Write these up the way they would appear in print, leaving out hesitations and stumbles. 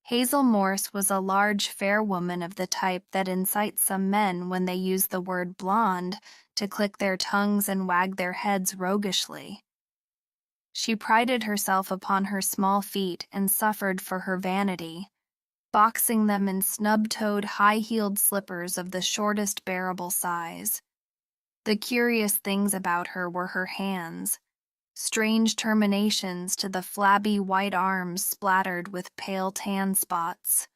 Hazel Morse was a large, fair woman of the type that incites some men when they use the word blonde to click their tongues and wag their heads roguishly. She prided herself upon her small feet and suffered for her vanity, boxing them in snub-toed, high-heeled slippers of the shortest bearable size. The curious things about her were her hands, strange terminations to the flabby white arms splattered with pale tan spots.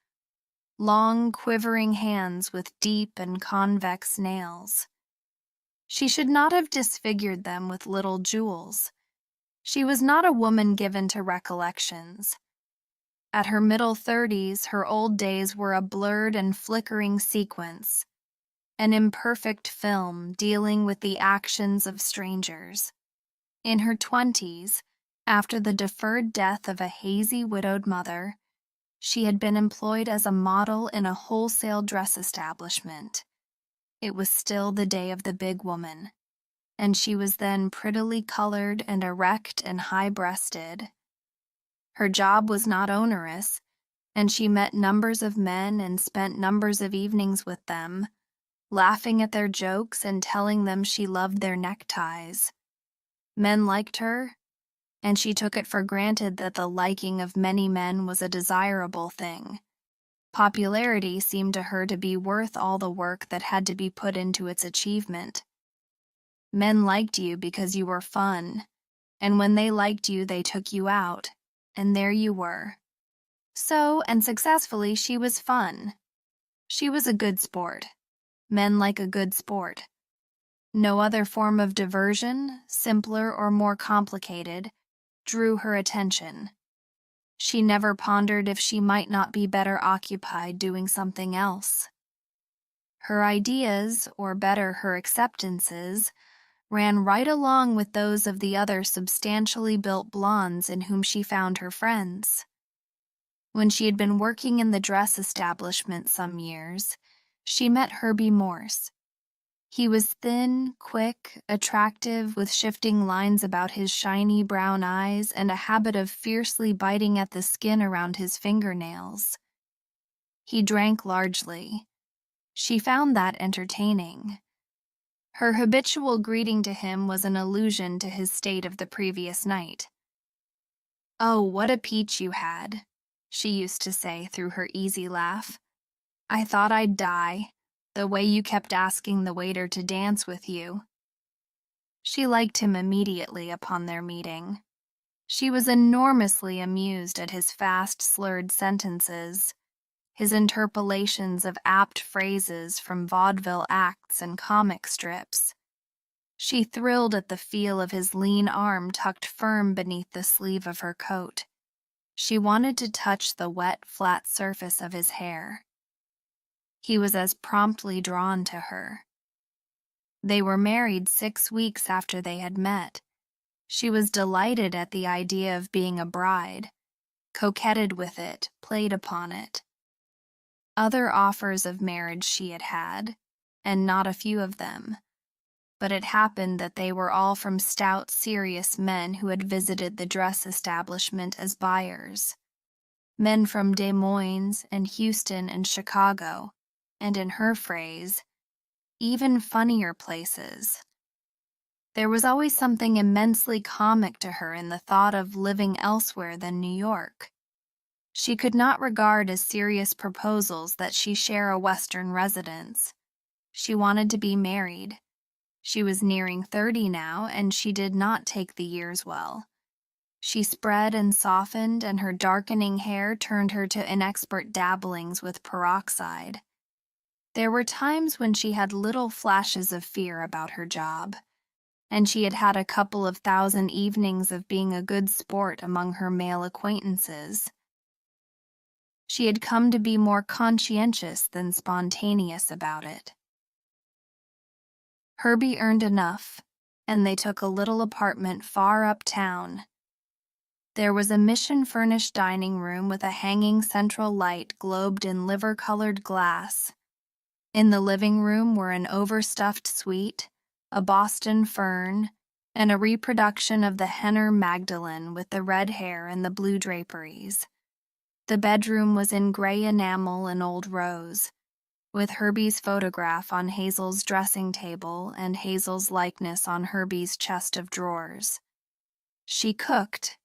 Long, quivering hands with deep and convex nails. She should not have disfigured them with little jewels. She was not a woman given to recollections. At her middle 30s, her old days were a blurred and flickering sequence, an imperfect film dealing with the actions of strangers. In her 20s, after the deferred death of a hazy widowed mother, she had been employed as a model in a wholesale dress establishment. It was still the day of the big woman, and she was then prettily colored and erect and high-breasted. Her job was not onerous, and she met numbers of men and spent numbers of evenings with them, laughing at their jokes and telling them she loved their neckties. Men liked her, and she took it for granted that the liking of many men was a desirable thing. Popularity seemed to her to be worth all the work that had to be put into its achievement. Men liked you because you were fun, and when they liked you, they took you out, and there you were. So, and successfully, she was fun. She was a good sport. Men like a good sport. No other form of diversion, simpler or more complicated, drew her attention. She never pondered if she might not be better occupied doing something else. Her ideas, or better, her acceptances, ran right along with those of the other substantially built blondes in whom she found her friends. When she had been working in the dress establishment some years, she met Herbie Morse. He was thin, quick, attractive, with shifting lines about his shiny brown eyes and a habit of fiercely biting at the skin around his fingernails. He drank largely. She found that entertaining. Her habitual greeting to him was an allusion to his state of the previous night. "Oh, what a peach you had," she used to say through her easy laugh. "I thought I'd die, the way you kept asking the waiter to dance with you." She liked him immediately upon their meeting. She was enormously amused at his fast, slurred sentences, his interpolations of apt phrases from vaudeville acts and comic strips. She thrilled at the feel of his lean arm tucked firm beneath the sleeve of her coat. She wanted to touch the wet, flat surface of his hair. He was as promptly drawn to her. They were married 6 weeks after they had met. She was delighted at the idea of being a bride, coquetted with it, played upon it. Other offers of marriage she had had, and not a few of them, but it happened that they were all from stout, serious men who had visited the dress establishment as buyers. Men from Des Moines and Houston and Chicago, and in her phrase, even funnier places. There was always something immensely comic to her in the thought of living elsewhere than New York. She could not regard as serious proposals that she share a Western residence. She wanted to be married. She was nearing 30 now, and she did not take the years well. She spread and softened, and her darkening hair turned her to inexpert dabblings with peroxide. There were times when she had little flashes of fear about her job, and she had had a couple of thousand evenings of being a good sport among her male acquaintances. She had come to be more conscientious than spontaneous about it. Herbie earned enough, and they took a little apartment far uptown. There was a mission-furnished dining room with a hanging central light globed in liver-colored glass. In the living room were an overstuffed suite, a Boston fern, and a reproduction of the Henner Magdalene with the red hair and the blue draperies. The bedroom was in gray enamel and old rose, with Herbie's photograph on Hazel's dressing table and Hazel's likeness on Herbie's chest of drawers. She cooked,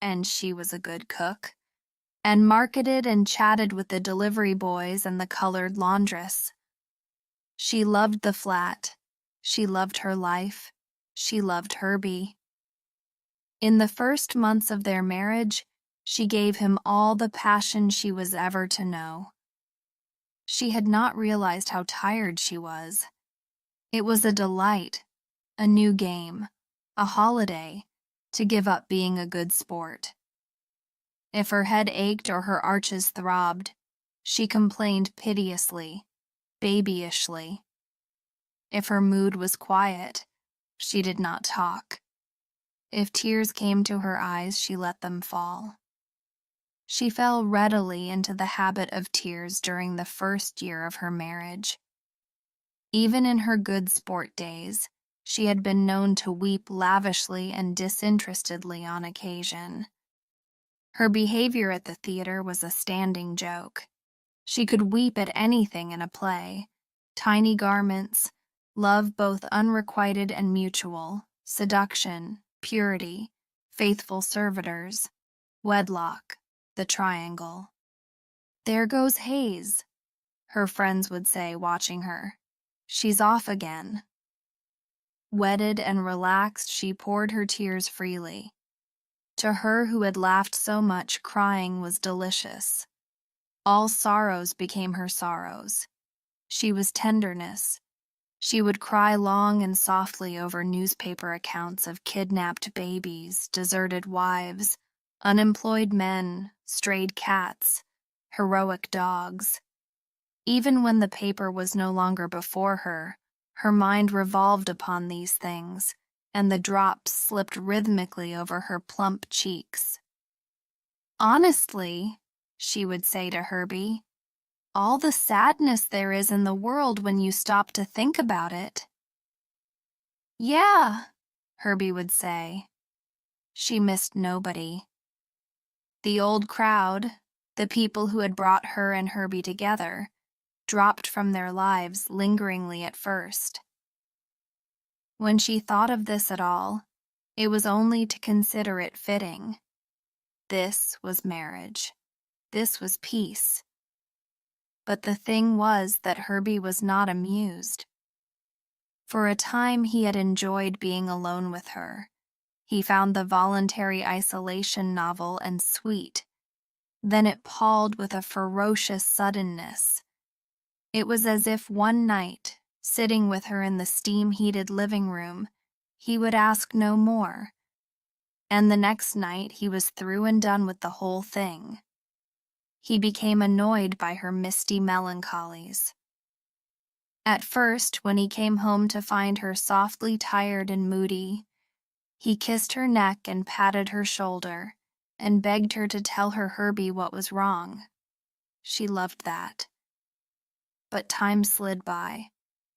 and she was a good cook, and marketed and chatted with the delivery boys and the colored laundress. She loved the flat. She loved her life. She loved Herbie. In the first months of their marriage, she gave him all the passion she was ever to know. She had not realized how tired she was. It was a delight, a new game, a holiday, to give up being a good sport. If her head ached or her arches throbbed, she complained piteously, babyishly. If her mood was quiet, she did not talk. If tears came to her eyes, she let them fall. She fell readily into the habit of tears during the first year of her marriage. Even in her good sport days, she had been known to weep lavishly and disinterestedly on occasion. Her behavior at the theater was a standing joke. She could weep at anything in a play: tiny garments, love both unrequited and mutual, seduction, purity, faithful servitors, wedlock, the triangle. "There goes Hayes," her friends would say, watching her. "She's off again." Wedded and relaxed, she poured her tears freely. To her who had laughed so much, crying was delicious. All sorrows became her sorrows. She was tenderness. She would cry long and softly over newspaper accounts of kidnapped babies, deserted wives, unemployed men, strayed cats, heroic dogs. Even when the paper was no longer before her, her mind revolved upon these things, and the drops slipped rhythmically over her plump cheeks. "Honestly," she would say to Herbie, "all the sadness there is in the world when you stop to think about it." "Yeah," Herbie would say. She missed nobody. The old crowd, the people who had brought her and Herbie together, dropped from their lives lingeringly at first. When she thought of this at all, it was only to consider it fitting. This was marriage. This was peace. But the thing was that Herbie was not amused. For a time he had enjoyed being alone with her. He found the voluntary isolation novel and sweet. Then it palled with a ferocious suddenness. It was as if one night, sitting with her in the steam-heated living room, he would ask no more. And the next night he was through and done with the whole thing. He became annoyed by her misty melancholies. At first, when he came home to find her softly tired and moody, he kissed her neck and patted her shoulder, and begged her to tell her Herbie what was wrong. She loved that. But time slid by,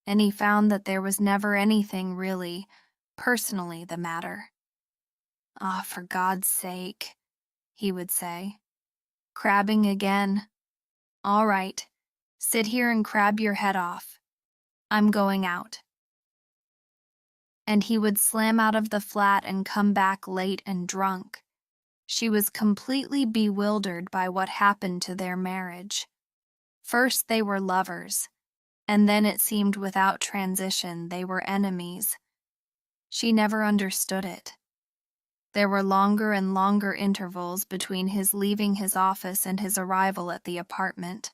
and he found that there was never anything really, personally, the matter. "Ah, for God's sake," he would say. "Crabbing again. All right, sit here and crab your head off. I'm going out." And he would slam out of the flat and come back late and drunk. She was completely bewildered by what happened to their marriage. First they were lovers, and then it seemed without transition they were enemies. She never understood it. There were longer and longer intervals between his leaving his office and his arrival at the apartment.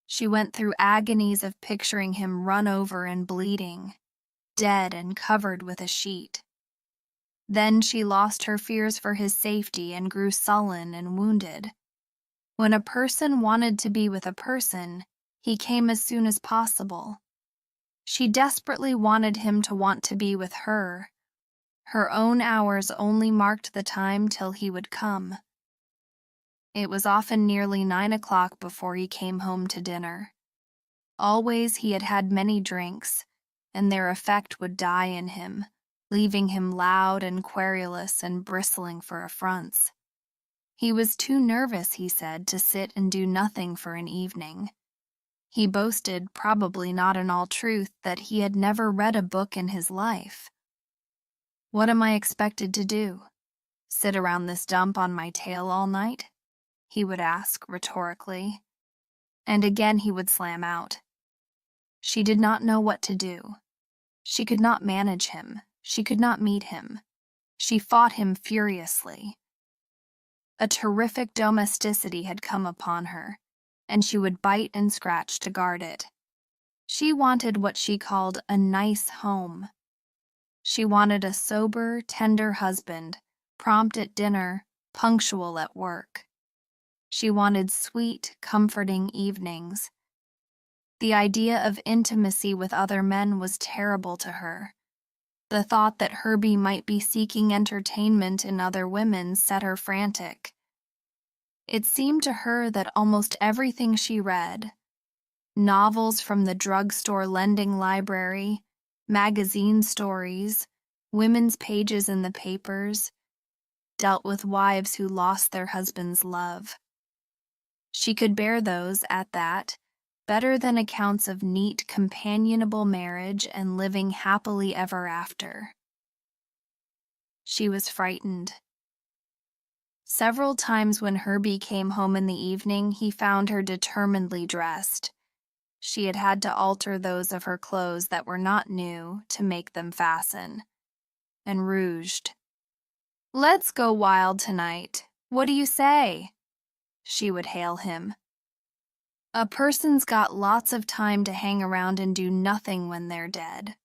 She went through agonies of picturing him run over and bleeding, dead and covered with a sheet. Then she lost her fears for his safety and grew sullen and wounded. When a person wanted to be with a person, he came as soon as possible. She desperately wanted him to want to be with her. Her own hours only marked the time till he would come. It was often nearly 9 o'clock before he came home to dinner. Always he had had many drinks, and their effect would die in him, leaving him loud and querulous and bristling for affronts. He was too nervous, he said, to sit and do nothing for an evening. He boasted, probably not in all truth, that he had never read a book in his life. "What am I expected to do? Sit around this dump on my tail all night?" he would ask rhetorically. And again he would slam out. She did not know what to do. She could not manage him. She could not meet him. She fought him furiously. A terrific domesticity had come upon her, and she would bite and scratch to guard it. She wanted what she called a nice home. She wanted a sober, tender husband, prompt at dinner, punctual at work. She wanted sweet, comforting evenings. The idea of intimacy with other men was terrible to her. The thought that Herbie might be seeking entertainment in other women set her frantic. It seemed to her that almost everything she read, novels from the drugstore lending library, magazine stories, women's pages in the papers, dealt with wives who lost their husband's love. She could bear those, at that, better than accounts of neat, companionable marriage and living happily ever after. She was frightened. Several times when Herbie came home in the evening, he found her determinedly dressed. She had had to alter those of her clothes that were not new to make them fasten, and rouged. "Let's go wild tonight. What do you say?" she would hail him. A person's got lots of time to hang around and do nothing when they're dead.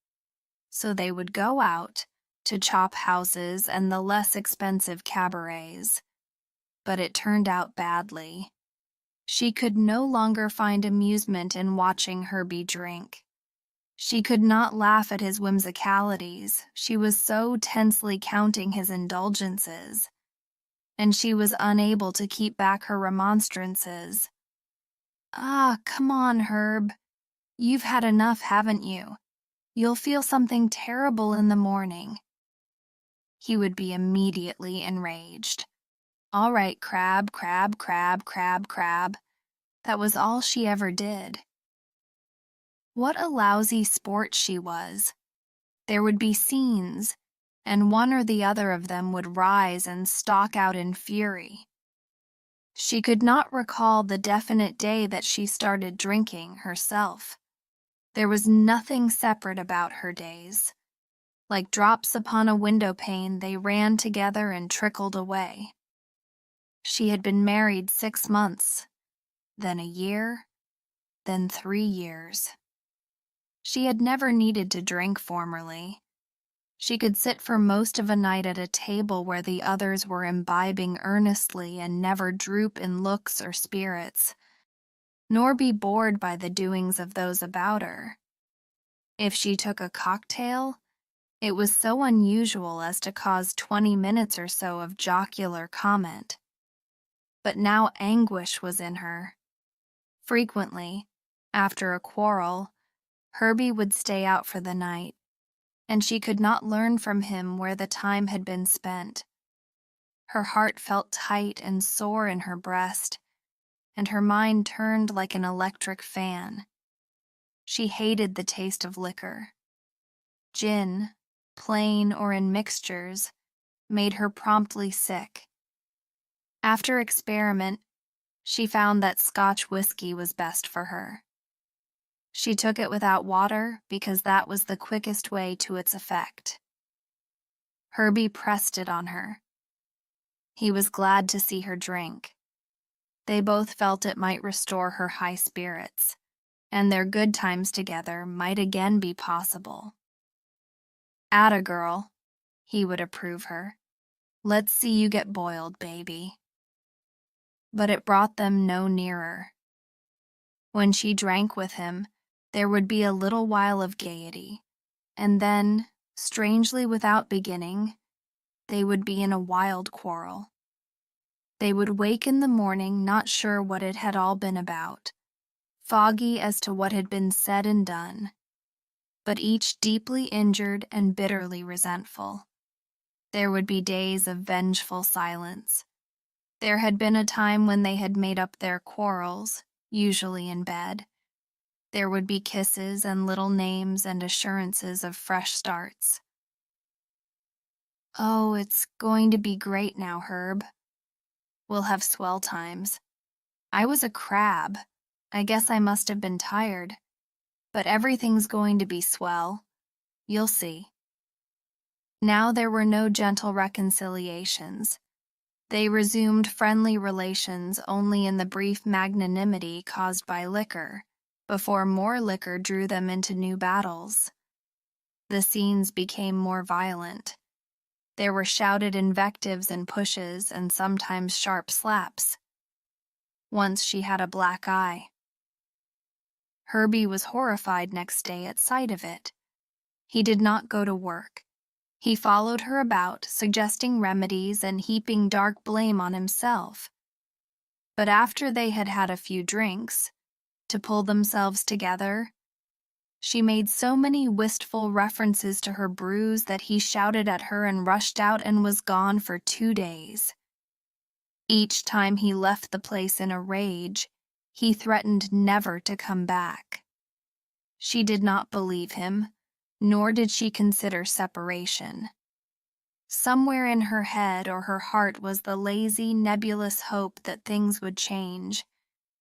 So they would go out to chop houses and the less expensive cabarets. But it turned out badly. She could no longer find amusement in watching Herbie drink. She could not laugh at his whimsicalities. She was so tensely counting his indulgences. And she was unable to keep back her remonstrances. "Ah, come on, Herb. You've had enough, haven't you? You'll feel something terrible in the morning." He would be immediately enraged. All right, crab, crab, crab, crab, crab. That was all she ever did. What a lousy sport she was. There would be scenes, and one or the other of them would rise and stalk out in fury. She could not recall the definite day that she started drinking herself. There was nothing separate about her days. Like drops upon a window pane, they ran together and trickled away. She had been married 6 months, then a year, then 3 years. She had never needed to drink formerly. She could sit for most of a night at a table where the others were imbibing earnestly and never droop in looks or spirits, nor be bored by the doings of those about her. If she took a cocktail, it was so unusual as to cause 20 minutes or so of jocular comment. But now anguish was in her. Frequently, after a quarrel, Herbie would stay out for the night, and she could not learn from him where the time had been spent. Her heart felt tight and sore in her breast, and her mind turned like an electric fan. She hated the taste of liquor. Gin, plain or in mixtures, made her promptly sick. After experiment, she found that Scotch whiskey was best for her. She took it without water because that was the quickest way to its effect. Herbie pressed it on her. He was glad to see her drink. They both felt it might restore her high spirits, and their good times together might again be possible. "Atta girl," he would approve her. "Let's see you get boiled, baby." But it brought them no nearer. When she drank with him, there would be a little while of gaiety, and then, strangely without beginning, they would be in a wild quarrel. They would wake in the morning not sure what it had all been about, foggy as to what had been said and done, but each deeply injured and bitterly resentful. There would be days of vengeful silence. There had been a time when they had made up their quarrels, usually in bed. There would be kisses and little names and assurances of fresh starts. "Oh, it's going to be great now, Herb. We'll have swell times. I was a crab. I guess I must have been tired. But everything's going to be swell. You'll see." Now there were no gentle reconciliations. They resumed friendly relations only in the brief magnanimity caused by liquor, before more liquor drew them into new battles. The scenes became more violent. There were shouted invectives and pushes, and sometimes sharp slaps. Once she had a black eye. Herbie was horrified next day at sight of it. He did not go to work. He followed her about, suggesting remedies and heaping dark blame on himself. But after they had had a few drinks, to pull themselves together, she made so many wistful references to her bruise that he shouted at her and rushed out and was gone for 2 days. Each time he left the place in a rage, he threatened never to come back. She did not believe him, nor did she consider separation. Somewhere in her head or her heart was the lazy, nebulous hope that things would change,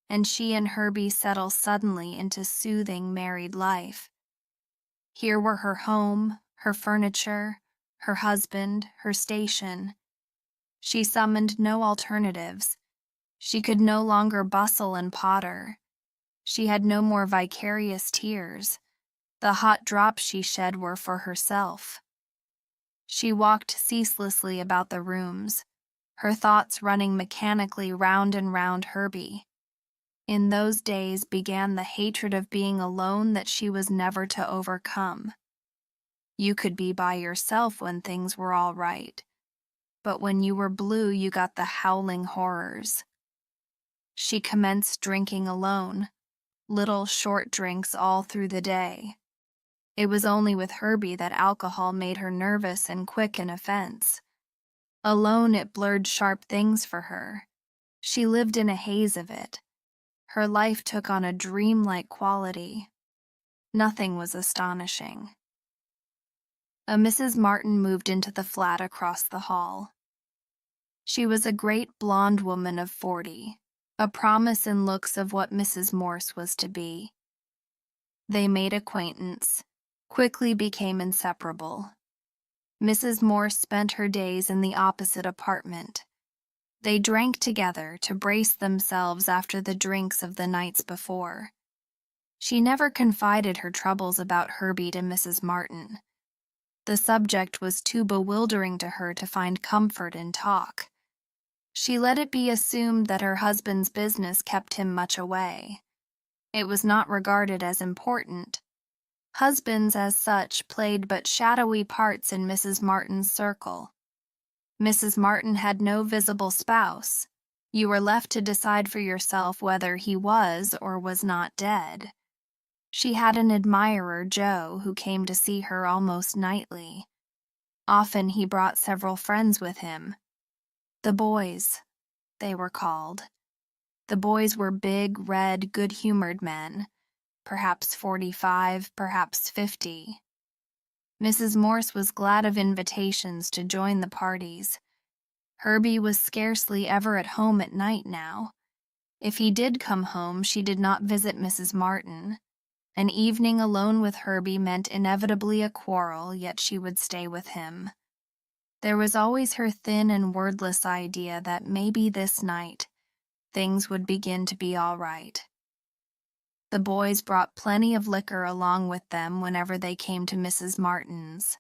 and she and Herbie settle suddenly into soothing married life. Here were her home, her furniture, her husband, her station. She summoned no alternatives. She could no longer bustle and potter. She had no more vicarious tears. The hot drops she shed were for herself. She walked ceaselessly about the rooms, her thoughts running mechanically round and round Herbie. In those days began the hatred of being alone that she was never to overcome. You could be by yourself when things were all right, but when you were blue you got the howling horrors. She commenced drinking alone, little short drinks all through the day. It was only with Herbie that alcohol made her nervous and quick in offense. Alone it blurred sharp things for her. She lived in a haze of it. Her life took on a dreamlike quality. Nothing was astonishing. A Mrs. Martin moved into the flat across the hall. She was a great blonde woman of 40, a promise in looks of what Mrs. Morse was to be. They made acquaintance, quickly became inseparable. Mrs. Morse spent her days in the opposite apartment. They drank together to brace themselves after the drinks of the nights before. She never confided her troubles about Herbie to Mrs. Martin. The subject was too bewildering to her to find comfort in talk. She let it be assumed that her husband's business kept him much away. It was not regarded as important. Husbands, as such, played but shadowy parts in Mrs. Martin's circle. Mrs. Martin had no visible spouse. You were left to decide for yourself whether he was or was not dead. She had an admirer, Joe, who came to see her almost nightly. Often he brought several friends with him. The boys, they were called. The boys were big, red, good-humored men, perhaps 45, perhaps 50. Mrs. Morse was glad of invitations to join the parties. Herbie was scarcely ever at home at night now. If he did come home, she did not visit Mrs. Martin. An evening alone with Herbie meant inevitably a quarrel, yet she would stay with him. There was always her thin and wordless idea that maybe this night things would begin to be all right. The boys brought plenty of liquor along with them whenever they came to Mrs. Martin's.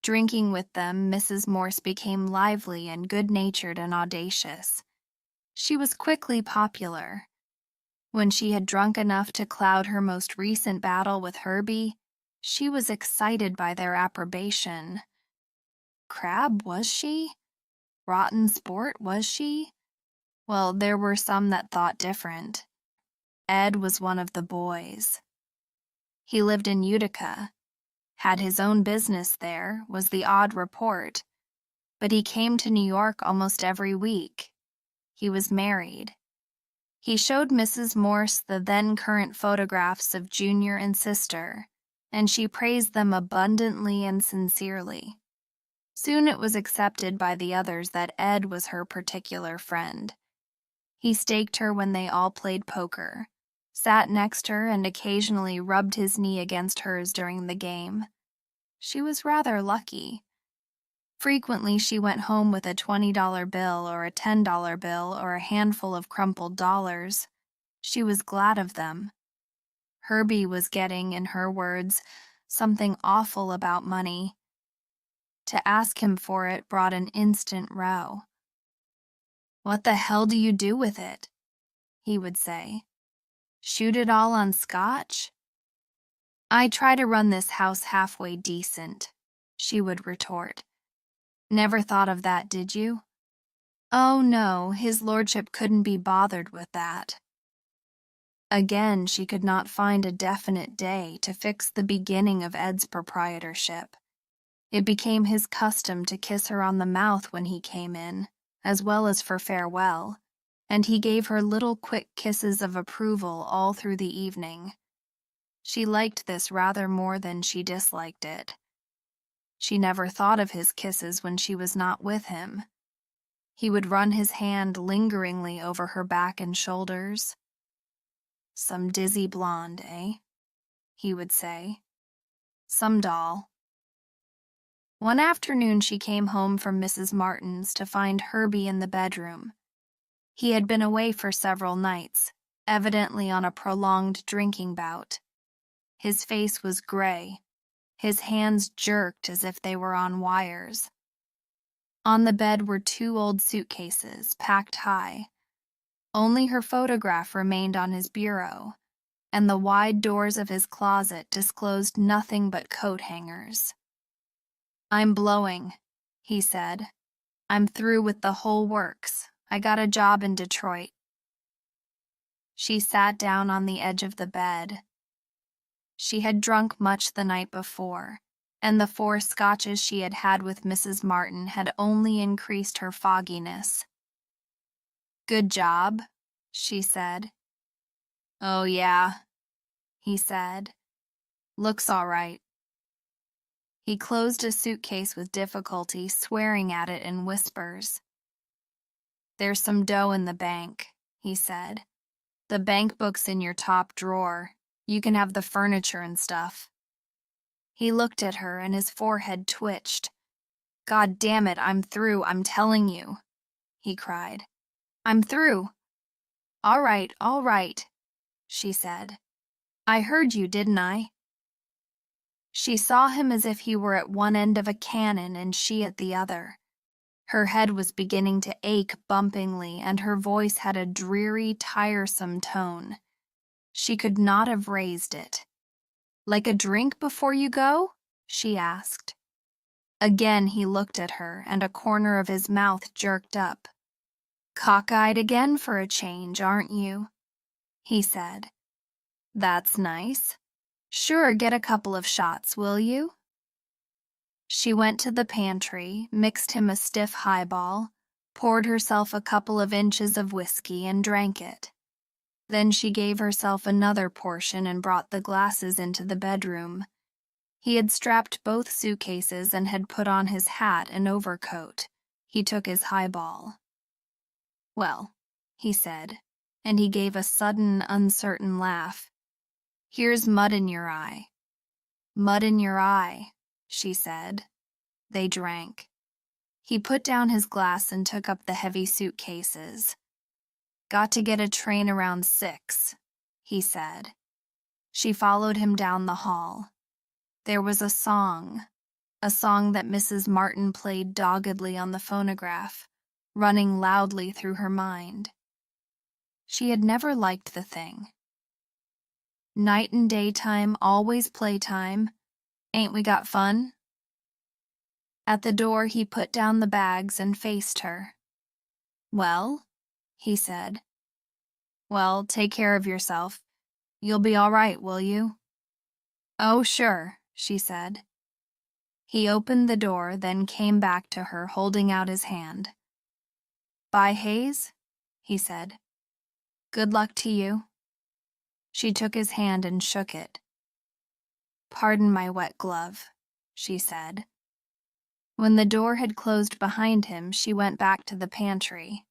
Drinking with them, Mrs. Morse became lively and good-natured and audacious. She was quickly popular. When she had drunk enough to cloud her most recent battle with Herbie, she was excited by their approbation. Crab, was she? Rotten sport, was she? Well, there were some that thought different. Ed was one of the boys. He lived in Utica, had his own business there, was the odd report, but he came to New York almost every week, He was married. He showed Mrs. Morse the then-current photographs of Junior and Sister, and she praised them abundantly and sincerely. Soon it was accepted by the others that Ed was her particular friend. He staked her when they all played poker, sat next her, and occasionally rubbed his knee against hers during the game. She was rather lucky. Frequently she went home with a $20 bill or a $10 bill or a handful of crumpled dollars. She was glad of them. Herbie was getting, in her words, something awful about money. To ask him for it brought an instant row. "What the hell do you do with it?" he would say. "Shoot it all on scotch?" "I try to run this house halfway decent," she would retort. "Never thought of that, did you?" "Oh, no, his lordship couldn't be bothered with that." Again, she could not find a definite day to fix the beginning of Ed's proprietorship. It became his custom to kiss her on the mouth when he came in, as well as for farewell, and he gave her little quick kisses of approval all through the evening. She liked this rather more than she disliked it. She never thought of his kisses when she was not with him. He would run his hand lingeringly over her back and shoulders. "Some dizzy blonde, eh?" he would say. "Some doll." One afternoon she came home from Mrs. Martin's to find Herbie in the bedroom. He had been away for several nights, evidently on a prolonged drinking bout. His face was gray. His hands jerked as if they were on wires. On the bed were 2 old suitcases, packed high. Only her photograph remained on his bureau, and the wide doors of his closet disclosed nothing but coat hangers. "I'm blowing," he said. "I'm through with the whole works. I got a job in Detroit." She sat down on the edge of the bed. She had drunk much the night before, and the 4 scotches she had had with Mrs. Martin had only increased her fogginess. "Good job?" she said. "Oh, yeah," he said. "Looks all right." He closed a suitcase with difficulty, swearing at it in whispers. "There's some dough in the bank," he said. "The bank book's in your top drawer. You can have the furniture and stuff." He looked at her and his forehead twitched. "God damn it, I'm through, I'm telling you," he cried. "I'm through." All right, she said. "I heard you, didn't I?" She saw him as if he were at one end of a cannon and she at the other. Her head was beginning to ache bumpingly, and her voice had a dreary, tiresome tone. She could not have raised it. "Like a drink before you go?" she asked. Again he looked at her, and a corner of his mouth jerked up. "Cockeyed again for a change, aren't you?" he said. "That's nice. Sure, get a couple of shots, will you?" She went to the pantry, mixed him a stiff highball, poured herself a couple of inches of whiskey, and drank it. Then she gave herself another portion and brought the glasses into the bedroom. He had strapped both suitcases and had put on his hat and overcoat. He took his highball. "Well," he said, and he gave a sudden, uncertain laugh. "Here's mud in your eye." "Mud in your eye," she said. They drank. He put down his glass and took up the heavy suitcases. "Got to get a train around 6, he said. She followed him down the hall. There was a song that Mrs. Martin played doggedly on the phonograph, running loudly through her mind. She had never liked the thing. "Night and daytime, always playtime. Ain't we got fun?" At the door he put down the bags and faced her. "Well?" he said. "Well, take care of yourself. You'll be all right, will you?" "Oh, sure," she said. He opened the door, then came back to her, holding out his hand. "Bye, Hayes?" he said. "Good luck to you." She took his hand and shook it. "Pardon my wet glove," she said. When the door had closed behind him, she went back to the pantry.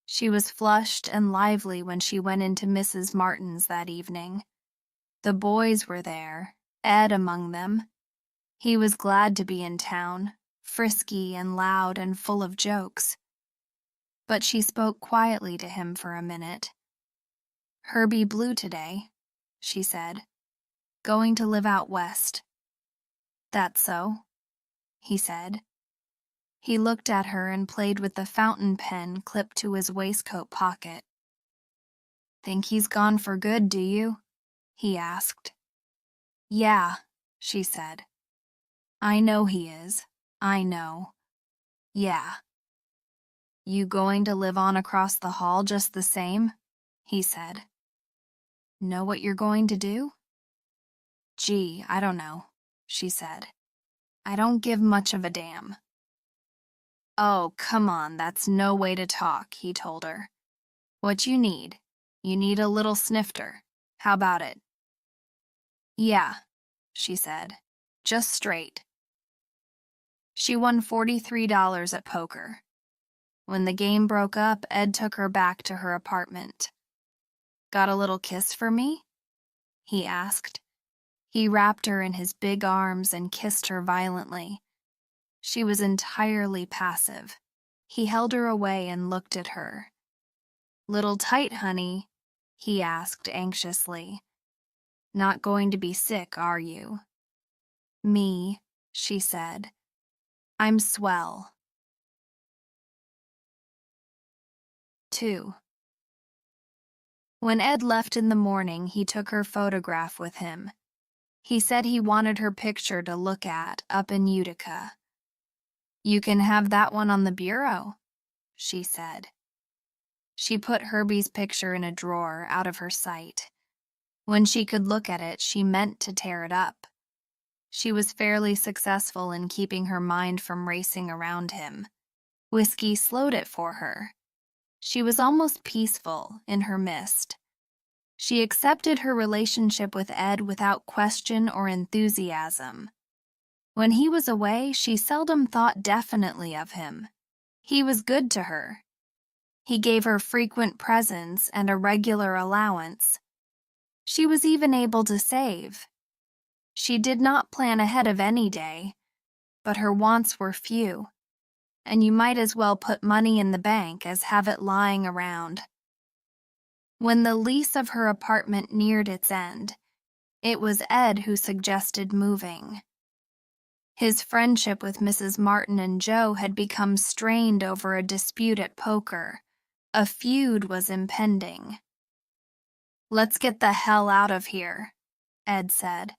She was flushed and lively when she went into Mrs. Martin's that evening. The boys were there, Ed among them. He was glad to be in town, frisky and loud and full of jokes. But she spoke quietly to him for a minute. "Herbie blew today," she said. "Going to live out west." "That's so," he said. He looked at her and played with the fountain pen clipped to his waistcoat pocket. "Think he's gone for good, do you?" he asked. "Yeah," she said. "I know he is. I know. Yeah." "You going to live on across the hall just the same?" he said. "Know what you're going to do?" "Gee, I don't know," she said. "I don't give much of a damn." "Oh, come on, that's no way to talk," he told her. "What you need a little snifter. How about it?" "Yeah," she said. "Just straight." She won $43 at poker. When the game broke up, Ed took her back to her apartment. "Got a little kiss for me?" he asked. He wrapped her in his big arms and kissed her violently. She was entirely passive. He held her away and looked at her. "Little tight, honey?" he asked anxiously. "Not going to be sick, are you?" "Me," she said. "I'm swell." 2. When Ed left in the morning, he took her photograph with him. He said he wanted her picture to look at up in Utica. "You can have that one on the bureau," she said. She put Herbie's picture in a drawer out of her sight. When she could look at it, she meant to tear it up. She was fairly successful in keeping her mind from racing around him. Whiskey slowed it for her. She was almost peaceful in her mist. She accepted her relationship with Ed without question or enthusiasm. When he was away, she seldom thought definitely of him. He was good to her. He gave her frequent presents and a regular allowance. She was even able to save. She did not plan ahead of any day, but her wants were few, and you might as well put money in the bank as have it lying around. When the lease of her apartment neared its end, it was Ed who suggested moving. His friendship with Mrs. Martin and Joe had become strained over a dispute at poker. A feud was impending. "Let's get the hell out of here," Ed said.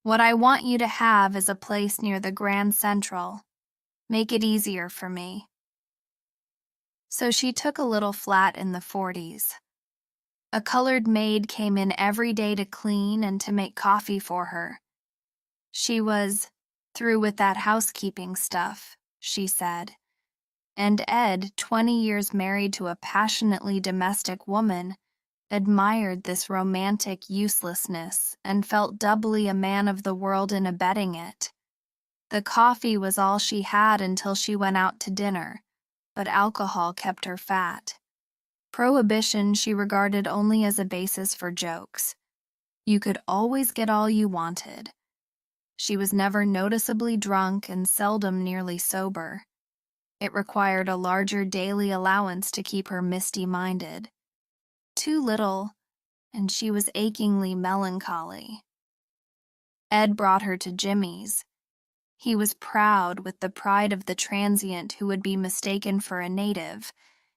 "What I want you to have is a place near the Grand Central. Make it easier for me." So she took a little flat in the 40s. A colored maid came in every day to clean and to make coffee for her. She was through with that housekeeping stuff, she said. And Ed, 20 years married to a passionately domestic woman, admired this romantic uselessness and felt doubly a man of the world in abetting it. The coffee was all she had until she went out to dinner, but alcohol kept her fat. Prohibition she regarded only as a basis for jokes. You could always get all you wanted. She was never noticeably drunk and seldom nearly sober. It required a larger daily allowance to keep her misty-minded. Too little, and she was achingly melancholy. Ed brought her to Jimmy's. He was proud with the pride of the transient who would be mistaken for a native,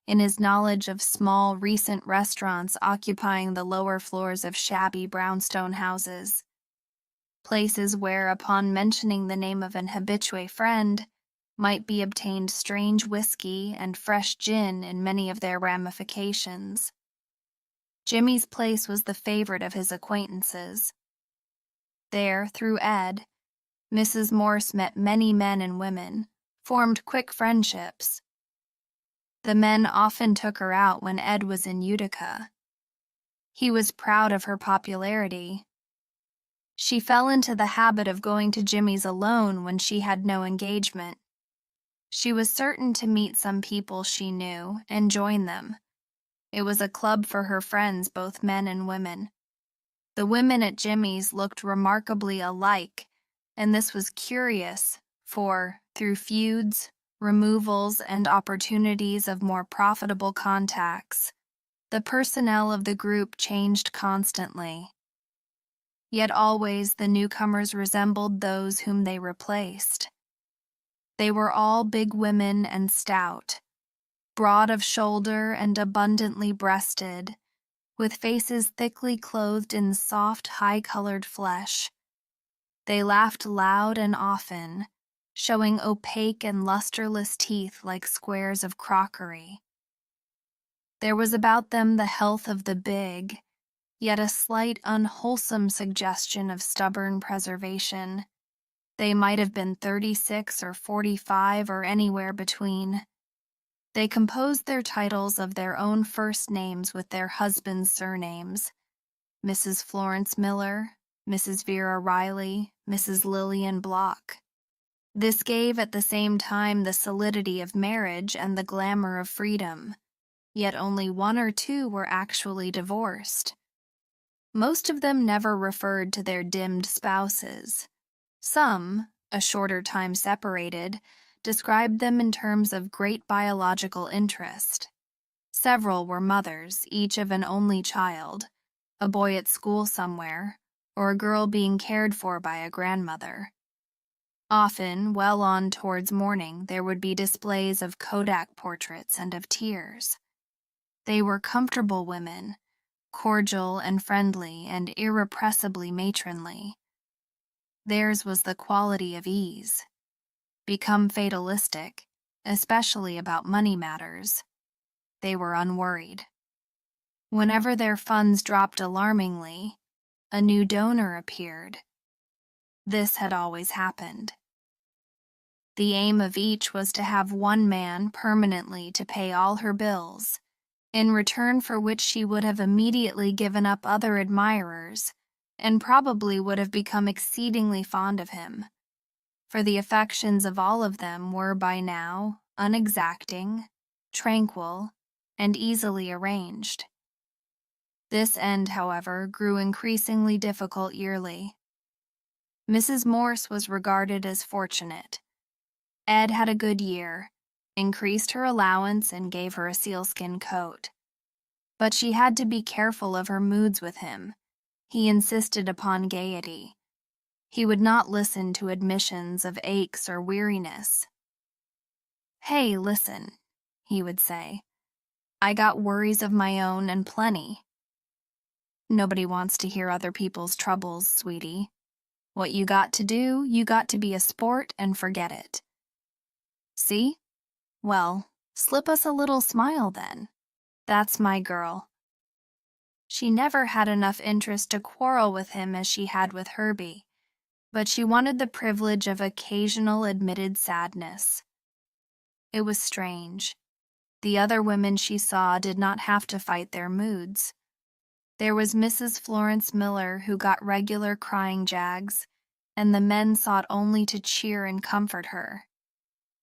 in his knowledge of small, recent restaurants occupying the lower floors of shabby brownstone houses. Places where, upon mentioning the name of an habitué friend, might be obtained strange whiskey and fresh gin in many of their ramifications. Jimmy's place was the favorite of his acquaintances. There, through Ed, Mrs. Morse met many men and women, formed quick friendships. The men often took her out when Ed was in Utica. He was proud of her popularity. She fell into the habit of going to Jimmy's alone when she had no engagement. She was certain to meet some people she knew and join them. It was a club for her friends, both men and women. The women at Jimmy's looked remarkably alike, and this was curious, for, through feuds, removals, and opportunities of more profitable contacts, the personnel of the group changed constantly. Yet always the newcomers resembled those whom they replaced. They were all big women and stout, broad of shoulder and abundantly breasted, with faces thickly clothed in soft, high-colored flesh. They laughed loud and often, showing opaque and lusterless teeth like squares of crockery. There was about them the health of the big, yet a slight unwholesome suggestion of stubborn preservation. They might have been 36 or 45 or anywhere between. They composed their titles of their own first names with their husbands' surnames: Mrs. Florence Miller, Mrs. Vera Riley, Mrs. Lillian Block. This gave at the same time the solidity of marriage and the glamour of freedom, yet only one or two were actually divorced. Most of them never referred to their dimmed spouses. Some, a shorter time separated, described them in terms of great biological interest. Several were mothers, each of an only child, a boy at school somewhere, or a girl being cared for by a grandmother. Often, well on towards morning, there would be displays of Kodak portraits and of tears. They were comfortable women, cordial and friendly and irrepressibly matronly. Theirs was the quality of ease. Become fatalistic, especially about money matters. They were unworried. Whenever their funds dropped alarmingly, a new donor appeared. This had always happened. The aim of each was to have one man permanently to pay all her bills, in return for which she would have immediately given up other admirers, and probably would have become exceedingly fond of him, for the affections of all of them were by now unexacting, tranquil, and easily arranged. This end, however, grew increasingly difficult yearly. Mrs. Morse was regarded as fortunate. Ed had a good year, increased her allowance, and gave her a sealskin coat. But she had to be careful of her moods with him. He insisted upon gaiety. He would not listen to admissions of aches or weariness. "Hey, listen," he would say. "I got worries of my own and plenty." "Nobody wants to hear other people's troubles, sweetie. What you got to do, you got to be a sport and forget it." "See? Well, slip us a little smile then. That's my girl." She never had enough interest to quarrel with him as she had with Herbie, but she wanted the privilege of occasional admitted sadness. It was strange. The other women she saw did not have to fight their moods. There was Mrs. Florence Miller, who got regular crying jags, and the men sought only to cheer and comfort her.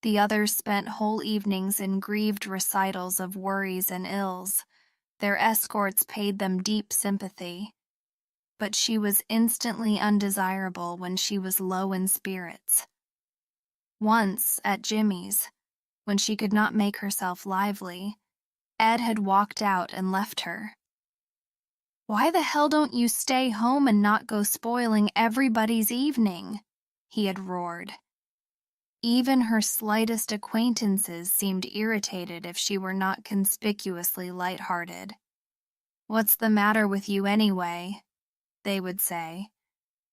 The others spent whole evenings in grieved recitals of worries and ills. Their escorts paid them deep sympathy. But she was instantly undesirable when she was low in spirits. Once, at Jimmy's, when she could not make herself lively, Ed had walked out and left her. "Why the hell don't you stay home and not go spoiling everybody's evening?" he had roared. Even her slightest acquaintances seemed irritated if she were not conspicuously light-hearted. "What's the matter with you anyway?" they would say.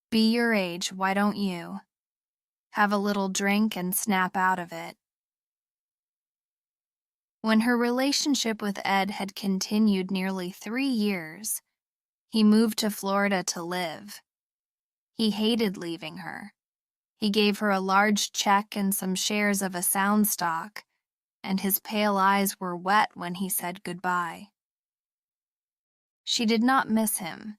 "Be your age, why don't you? Have a little drink and snap out of it." When her relationship with Ed had continued nearly 3 years, he moved to Florida to live. He hated leaving her. He gave her a large check and some shares of a sound stock, and his pale eyes were wet when he said goodbye. She did not miss him.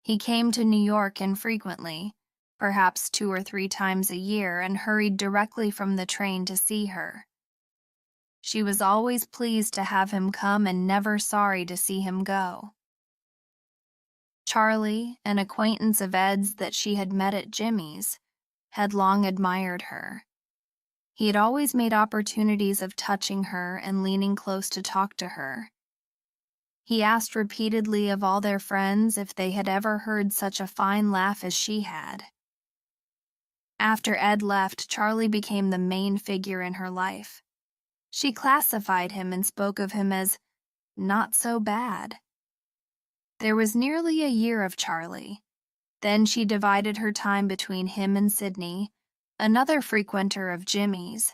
He came to New York infrequently, perhaps 2 or 3 times a year, and hurried directly from the train to see her. She was always pleased to have him come and never sorry to see him go. Charlie, an acquaintance of Ed's that she had met at Jimmy's, had long admired her. He had always made opportunities of touching her and leaning close to talk to her. He asked repeatedly of all their friends if they had ever heard such a fine laugh as she had. After Ed left, Charlie became the main figure in her life. She classified him and spoke of him as not so bad. There was nearly a year of Charlie. Then she divided her time between him and Sydney, another frequenter of Jimmy's.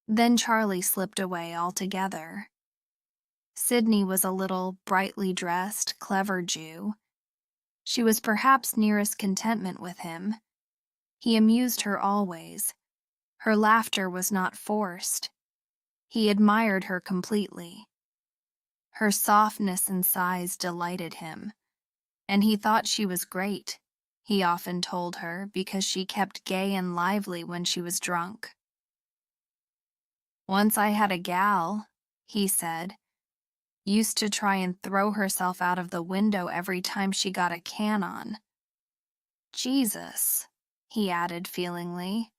Then Charlie slipped away altogether. Sydney was a little, brightly dressed, clever Jew. She was perhaps nearest contentment with him. He amused her always. Her laughter was not forced. He admired her completely. Her softness and sighs delighted him, and he thought she was great, he often told her, because she kept gay and lively when she was drunk. "Once I had a gal," he said, "used to try and throw herself out of the window every time she got a can on. Jesus," he added feelingly.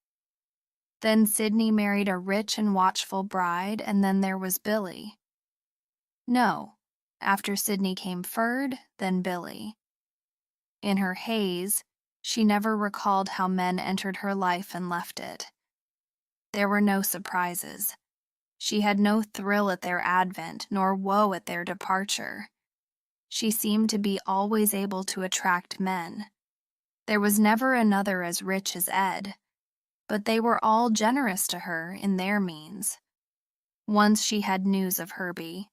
Then Sydney married a rich and watchful bride, and then there was Billy. No, after Sydney came Ferd, then Billy. In her haze, she never recalled how men entered her life and left it. There were no surprises. She had no thrill at their advent, nor woe at their departure. She seemed to be always able to attract men. There was never another as rich as Ed, but they were all generous to her in their means. Once she had news of Herbie.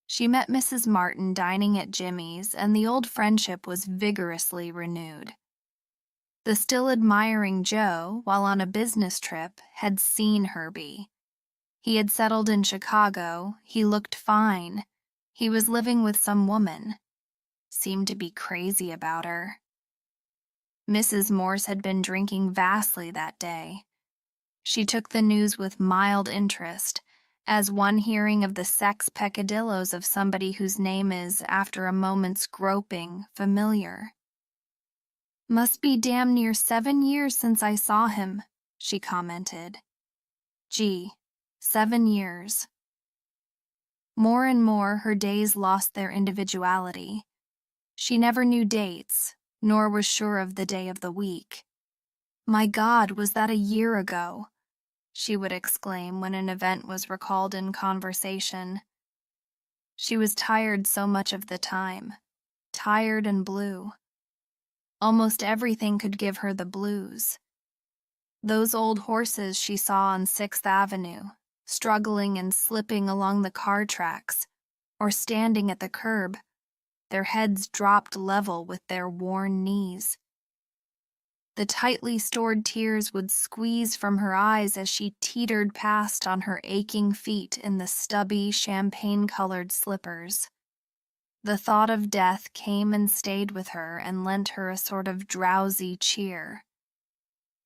She met Mrs. Martin dining at Jimmy's, and the old friendship was vigorously renewed. The still admiring Joe, while on a business trip, had seen Herbie. He had settled in Chicago, he looked fine, he was living with some woman. Seemed to be crazy about her. Mrs. Morse had been drinking vastly that day. She took the news with mild interest, as one hearing of the sex peccadillos of somebody whose name is, after a moment's groping, familiar. "Must be damn near 7 years since I saw him," she commented. Gee, 7 years. More and more, her days lost their individuality. She never knew dates, nor was sure of the day of the week. "My God, was that a year ago?" she would exclaim when an event was recalled in conversation. She was tired so much of the time, tired and blue. Almost everything could give her the blues. Those old horses she saw on 6th Avenue, struggling and slipping along the car tracks, or standing at the curb, their heads dropped level with their worn knees. The tightly stored tears would squeeze from her eyes as she teetered past on her aching feet in the stubby, champagne-colored slippers. The thought of death came and stayed with her and lent her a sort of drowsy cheer.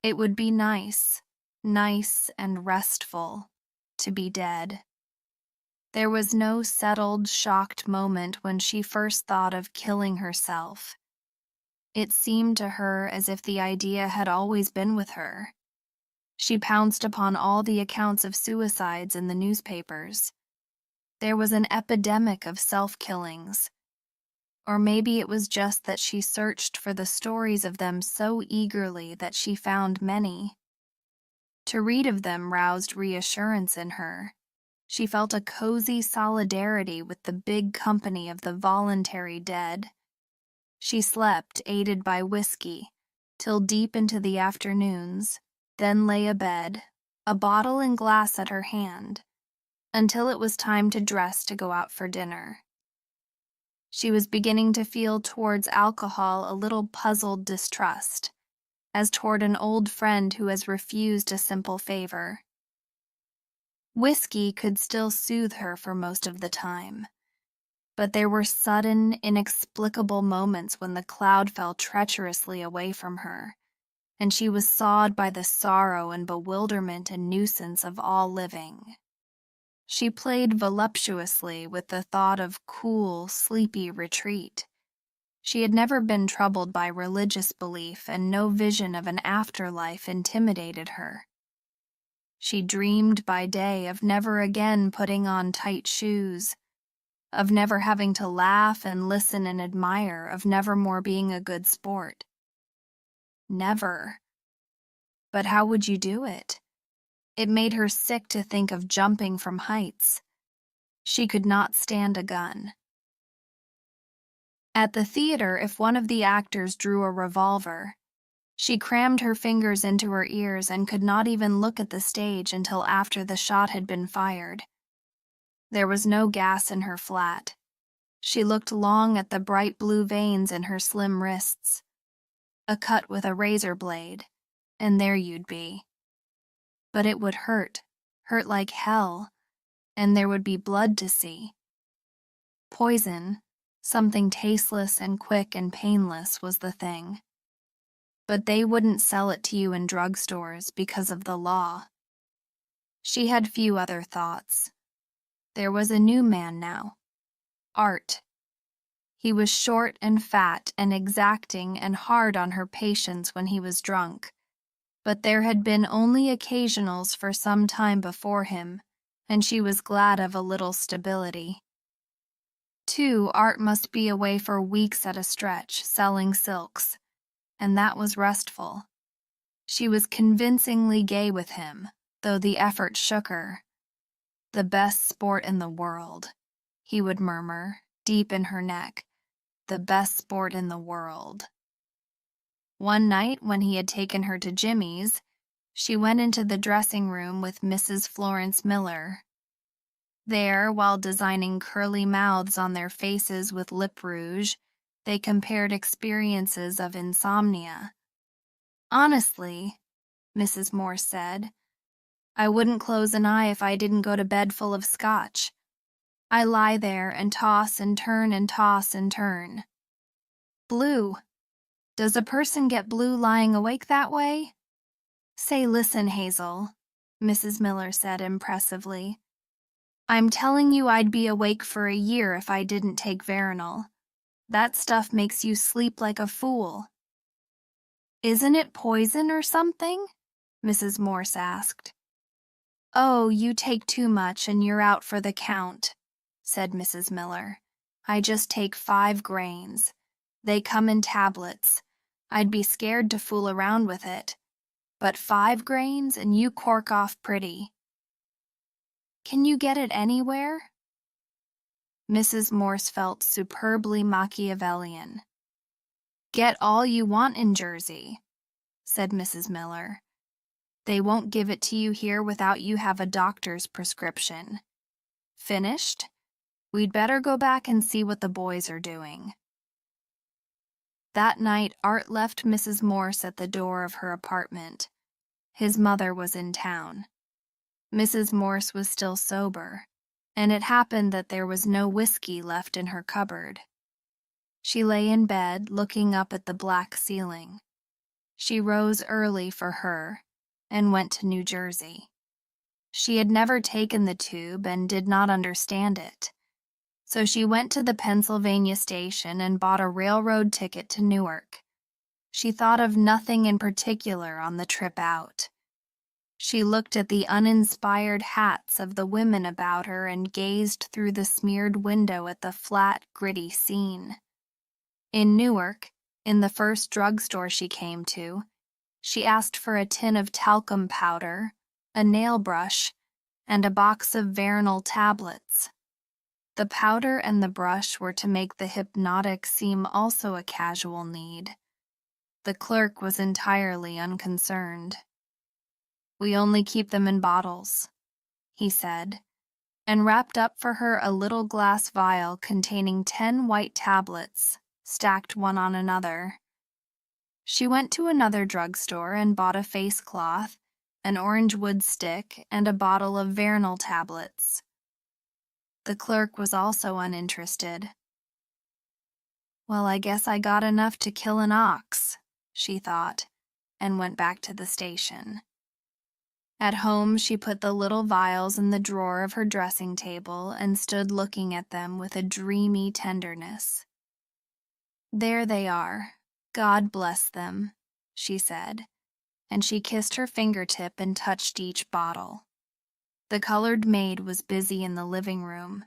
It would be nice and restful, to be dead. There was no settled, shocked moment when she first thought of killing herself. It seemed to her as if the idea had always been with her. She pounced upon all the accounts of suicides in the newspapers. There was an epidemic of self-killings. Or maybe it was just that she searched for the stories of them so eagerly that she found many. To read of them roused reassurance in her. She felt a cozy solidarity with the big company of the voluntary dead. She slept, aided by whiskey, till deep into the afternoons, then lay abed, a bottle and glass at her hand, until it was time to dress to go out for dinner. She was beginning to feel towards alcohol a little puzzled distrust, as toward an old friend who has refused a simple favor. Whiskey could still soothe her for most of the time, but there were sudden, inexplicable moments when the cloud fell treacherously away from her, and she was sawed by the sorrow and bewilderment and nuisance of all living. She played voluptuously with the thought of cool, sleepy retreat. She had never been troubled by religious belief, and no vision of an afterlife intimidated her. She dreamed by day of never again putting on tight shoes, of never having to laugh and listen and admire, of never more being a good sport. Never. But how would you do it? It made her sick to think of jumping from heights. She could not stand a gun. At the theater, if one of the actors drew a revolver, she crammed her fingers into her ears and could not even look at the stage until after the shot had been fired. There was no gas in her flat. She looked long at the bright blue veins in her slim wrists. A cut with a razor blade, and there you'd be. But it would hurt like hell, and there would be blood to see. Poison, something tasteless and quick and painless, was the thing. But they wouldn't sell it to you in drugstores because of the law. She had few other thoughts. There was a new man now, Art. He was short and fat and exacting and hard on her patience when he was drunk, but there had been only occasionals for some time before him, and she was glad of a little stability. Too, Art must be away for weeks at a stretch, selling silks, and that was restful. She was convincingly gay with him, though the effort shook her. The best sport in the world, he would murmur, deep in her neck. The best sport in the world. One night, when he had taken her to Jimmy's, she went into the dressing room with Mrs. Florence Miller. There, while designing curly mouths on their faces with lip rouge, they compared experiences of insomnia. "Honestly," Mrs. Morse said, "I wouldn't close an eye if I didn't go to bed full of scotch. I lie there and toss and turn and toss and turn. Blue. Does a person get blue lying awake that way?" "Say, listen, Hazel," Mrs. Miller said impressively. "I'm telling you I'd be awake for a year if I didn't take Veronal. That stuff makes you sleep like a fool." "Isn't it poison or something?" Mrs. Morse asked. "Oh, you take too much and you're out for the count," said Mrs. Miller. "I just take 5 grains. They come in tablets. I'd be scared to fool around with it. But 5 grains and you cork off pretty." "Can you get it anywhere?" Mrs. Morse felt superbly Machiavellian. "Get all you want in Jersey," said Mrs. Miller. "They won't give it to you here without you have a doctor's prescription. Finished? We'd better go back and see what the boys are doing." That night, Art left Mrs. Morse at the door of her apartment. His mother was in town. Mrs. Morse was still sober, and it happened that there was no whiskey left in her cupboard. She lay in bed, looking up at the black ceiling. She rose early for her and went to New Jersey. She had never taken the tube and did not understand it. So she went to the Pennsylvania station and bought a railroad ticket to Newark. She thought of nothing in particular on the trip out. She looked at the uninspired hats of the women about her and gazed through the smeared window at the flat, gritty scene. In Newark, in the first drugstore she came to, she asked for a tin of talcum powder, a nail brush, and a box of Veronal tablets. The powder and the brush were to make the hypnotic seem also a casual need. The clerk was entirely unconcerned. "We only keep them in bottles," he said, and wrapped up for her a little glass vial containing 10 white tablets, stacked one on another. She went to another drugstore and bought a face cloth an orange wood stick, and a bottle of Vernal tablets. The clerk was also uninterested. Well, I guess I got enough to kill an ox, she thought, and went back to the station. At home, she put the little vials in the drawer of her dressing table and stood looking at them with a dreamy tenderness. There they are. God bless them, she said, and she kissed her fingertip and touched each bottle. The colored maid was busy in the living room.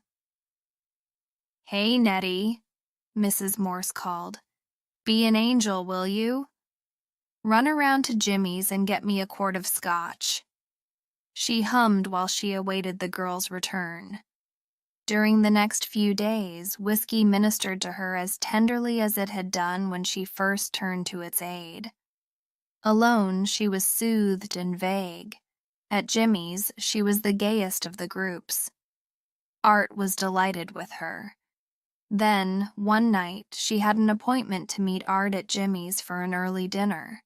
"Hey, Nettie," Mrs. Morse called. "Be an angel, will you? Run around to Jimmy's and get me a quart of scotch." She hummed while she awaited the girl's return. During the next few days, whiskey ministered to her as tenderly as it had done when she first turned to its aid. Alone, she was soothed and vague. At Jimmy's, she was the gayest of the groups. Art was delighted with her. Then, one night, she had an appointment to meet Art at Jimmy's for an early dinner.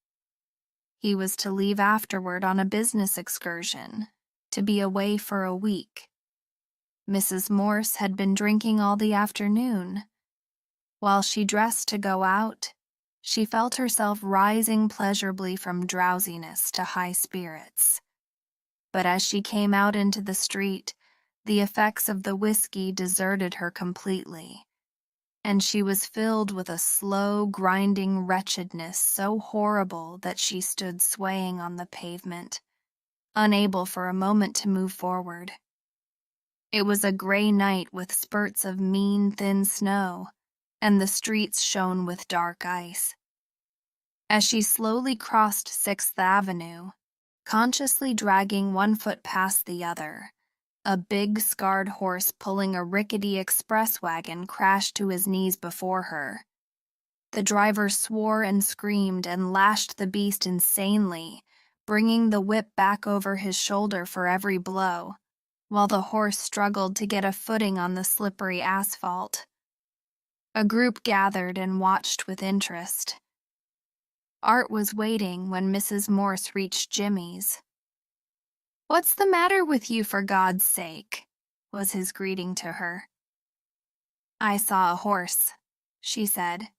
He was to leave afterward on a business excursion, to be away for a week. Mrs. Morse had been drinking all the afternoon. While she dressed to go out, she felt herself rising pleasurably from drowsiness to high spirits. But as she came out into the street, the effects of the whiskey deserted her completely, and she was filled with a slow, grinding wretchedness so horrible that she stood swaying on the pavement, unable for a moment to move forward. It was a gray night with spurts of mean, thin snow, and the streets shone with dark ice. As she slowly crossed 6th Avenue, consciously dragging one foot past the other, a big, scarred horse pulling a rickety express wagon crashed to his knees before her. The driver swore and screamed and lashed the beast insanely, bringing the whip back over his shoulder for every blow, while the horse struggled to get a footing on the slippery asphalt. A group gathered and watched with interest. Art was waiting when Mrs. Morse reached Jimmy's. "What's the matter with you, for God's sake?" was his greeting to her. "I saw a horse," she said.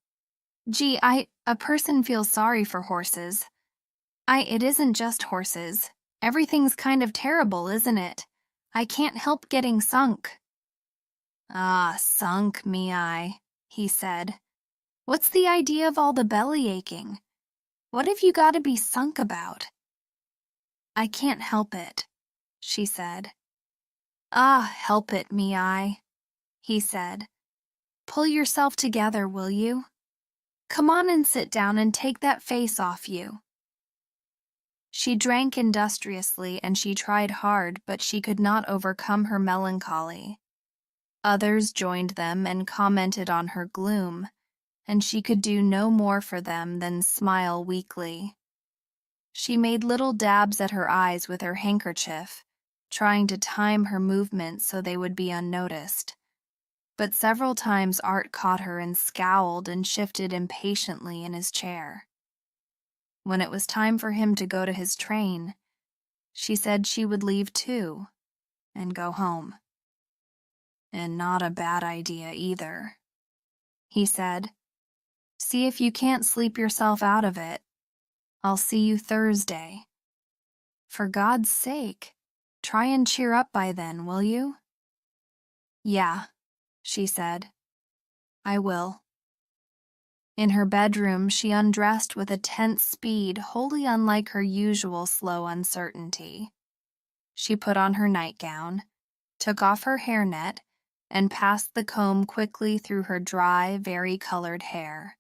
"Gee, a person feels sorry for horses. It isn't just horses. Everything's kind of terrible, isn't it? I can't help getting sunk." "Ah, sunk, me, he said. "What's the idea of all the belly aching? What have you got to be sunk about?" "I can't help it," she said. "Ah, help it, me, he said. "Pull yourself together, will you? Come on and sit down and take that face off you." She drank industriously and she tried hard, but she could not overcome her melancholy. Others joined them and commented on her gloom, and she could do no more for them than smile weakly. She made little dabs at her eyes with her handkerchief, trying to time her movements so they would be unnoticed. But several times Art caught her and scowled and shifted impatiently in his chair. When it was time for him to go to his train, she said she would leave too and go home. "And not a bad idea either," he said. "See if you can't sleep yourself out of it. I'll see you Thursday. For God's sake, try and cheer up by then, will you?" "Yeah," she said. "I will." In her bedroom, she undressed with a tense speed wholly unlike her usual slow uncertainty. She put on her nightgown, took off her hairnet, and passed the comb quickly through her dry, vari-colored hair.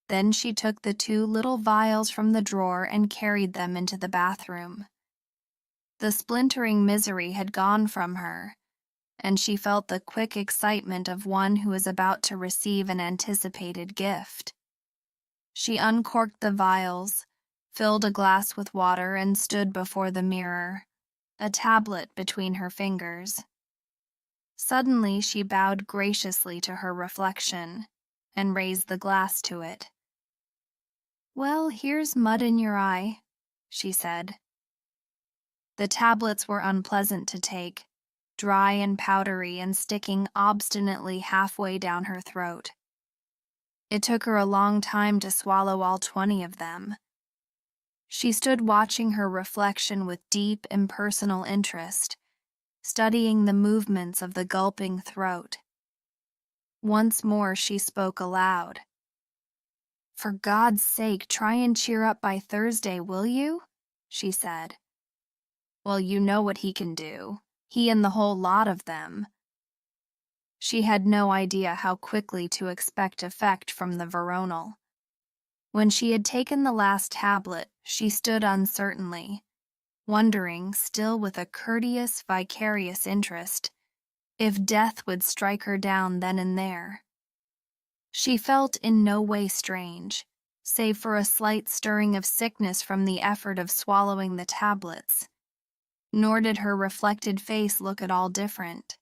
Then she took the 2 little vials from the drawer and carried them into the bathroom. The splintering misery had gone from her, and she felt the quick excitement of one who is about to receive an anticipated gift. She uncorked the vials, filled a glass with water, and stood before the mirror, a tablet between her fingers. Suddenly she bowed graciously to her reflection and raised the glass to it. "Well, here's mud in your eye," she said. The tablets were unpleasant to take, dry and powdery and sticking obstinately halfway down her throat. It took her a long time to swallow all 20 of them. She stood watching her reflection with deep, impersonal interest, studying the movements of the gulping throat. Once more she spoke aloud. "For God's sake, try and cheer up by Thursday, will you?" she said. "Well, you know what he can do. He and the whole lot of them." She had no idea how quickly to expect effect from the veronal. When she had taken the last tablet, she stood uncertainly, wondering, still with a courteous, vicarious interest, if death would strike her down then and there. She felt in no way strange, save for a slight stirring of sickness from the effort of swallowing the tablets. Nor did her reflected face look at all different.